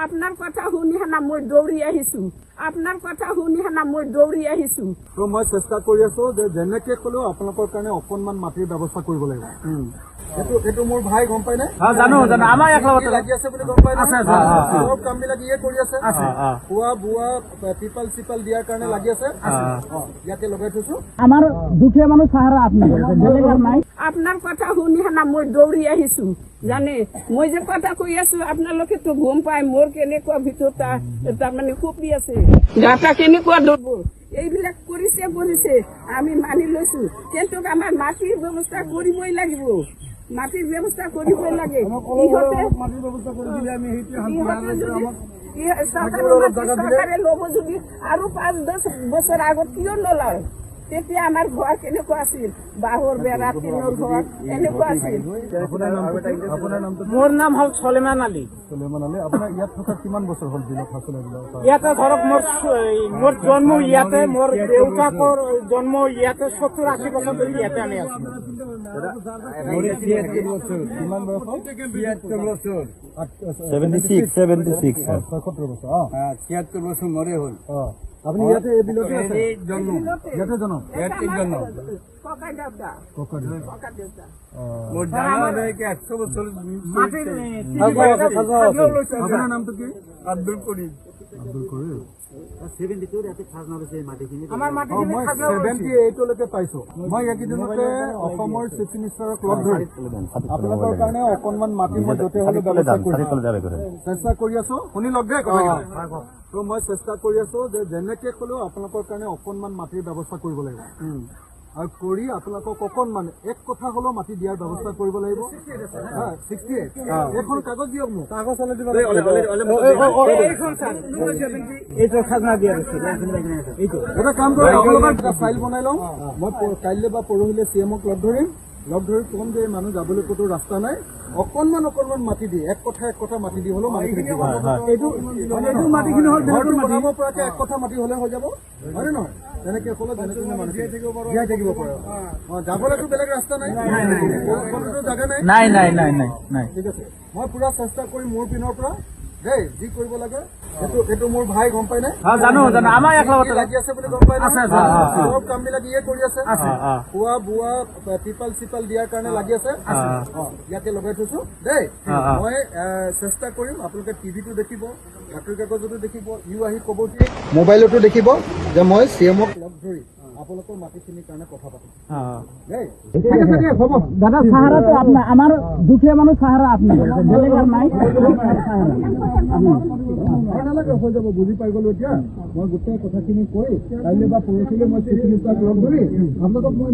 আপনাৰ কথা শুনি হেনা মই দৌৰি আহিছো আপনাৰ কথা শুনি হেনা মই দৌৰি আহিছো তো মই চেষ্টা কৰি আছো যে যেনেকে কলেও আপোনালোকৰ কাৰণে অকণমান মাটিৰ ব্যৱস্থা কৰিব লাগিব এইটো মোৰ ভাই গম পাই নে জানো আমাৰ একলগতে লাগি আছে বুলি গম পাই নে সব কামবিলাক ইয়ে কৰি আছে খোৱা বোৱা টিপাল চিপাল দিয়াৰ কাৰণে লাগি আছে ইয়াতে লগাই থৈছো আমাৰ দুখীয়া মানুহ সাহাৰা আপনি নাই আপনাৰ কথা শুনি হেনা মই দৌৰি আহিছো জানে মই যে কথা কৈ আছো আপোনালোকে তো গম পাই মোৰ কেনেকুৱা ভিতৰত তাৰমানে খুপি আছে গাটা কেনেকুৱা দুৰ্বল এইবিলাক কৰিছে আমি মানি লৈছো কিন্তু আমাৰ মাটিৰ ব্যৱস্থা কৰিবই লাগিব মাটিৰ ব্যৱস্থা কৰিবই লাগে চৰকাৰে ল'ব যদি আৰু 5-10 বছৰ আগত কিয় নলয় তেতিয়া আমাৰ ঘৰ কেনেকুৱা আছিল বাঁহৰ বেৰা টিনৰ ঘৰ এনেকুৱা আছিল মোৰ নাম হ'ল চলেমান আলী আপোনাৰ ইয়াত থকা কিমান বছৰ হ'ল বিলত ফাচলে ইয়াতে ধৰক মোৰ জন্ম ইয়াতে মোৰ দেউতাকৰ জন্ম ইয়াতে 70-80 বছৰ ধৰি ইয়াতে আমি আছো কিমান বয়স হ'ল 76 বছর মরে হল আপুনি ইয়াতে এই বিলতে আছে ইয়াতে জন্ম ককা দেউতা মোর জানা যায় কি 100 বছর আপোনাৰ নামটো কি আব্দুল কৰিম আমাৰ মাটি মই 78লৈকে পাইছো মই এইকেইদিনতে অসমৰ চিফ মিনিষ্টাৰক লগ ধৰি আপোনালোকৰ কাৰণে অকণমান মাটি মই য'তে হ'লে ব্যৱস্থা চেষ্টা কৰি আছো শুনি লগ দে তো মই চেষ্টা কৰি আছো যে যেনেকে কলেও আপোনালোকৰ কাৰণে অকণমান মাটিৰ ব্যৱস্থা কৰিব লাগিব আৰু কৰি আপোনালোকক অকণমান এক কথা হলেও মাটি দিয়াৰ ব্যৱস্থা কৰিব লাগিব 68 এখন কাগজ দিয়ক মোক কাগজ এইটো খাজনা দিয়া এটা কাম কৰক আপোনালোকৰ ফাইল বনাই লওঁ মই কাইলৈ বা পৰহিলৈ CMক লগ ধৰি কম যে মানুহ যাবলৈ ক'তো ৰাস্তা নাই অকণমান মাটি দি এক কথা মাটি দি হলেও মাটি এইটো মাটিখিনি হ'ল বনাব পৰাকে এক কথা মাটি হলে হৈ যাব হয়নে নহয় তেনেকে ক'লে যেনেকে মানুহ জীয়াই থাকিব পাৰে যাবলৈতো বেলেগ ৰাস্তা নাই ক'তো জাগা নাই ঠিক আছে মই পুৰা চেষ্টা কৰিম মোৰ পিনৰ পৰা দেই যি কৰিব লাগে এইটো মোৰ ভাই গম পাই নে জানো আমাৰ একলগতে লাগি আছে বুলি গম পাই নে সব কামবিলাক ইয়ে কৰি আছে খোৱা বোৱা টিপাল চিপাল দিয়াৰ কাৰণে লাগি আছে ইয়াতে লগাই থৈছো দেই মই চেষ্টা কৰিম আপোনালোকে টিভিটো দেখিব বাতৰি কাকততো দেখিব আহি ক'ব মোবাইলতো দেখিব যে মই CMক লগ ধৰি আপোনালোকৰ মাটিখিনিৰ কাৰণে কথা পাতিম দেই দাদা সাহাৰাটো আপোনাৰ আমাৰ দুখীয়া মানুহ সাহাৰা আপনি বেলেগ আর নাই নালাগে হৈ যাব বুজি পাই গলো এতিয়া মই গোটেই কথাখিনি কৈ কাইলৈ বা পৰহিলৈ মই চিফ মিনিষ্টাৰক লগ ধৰি আপোনালোকক মই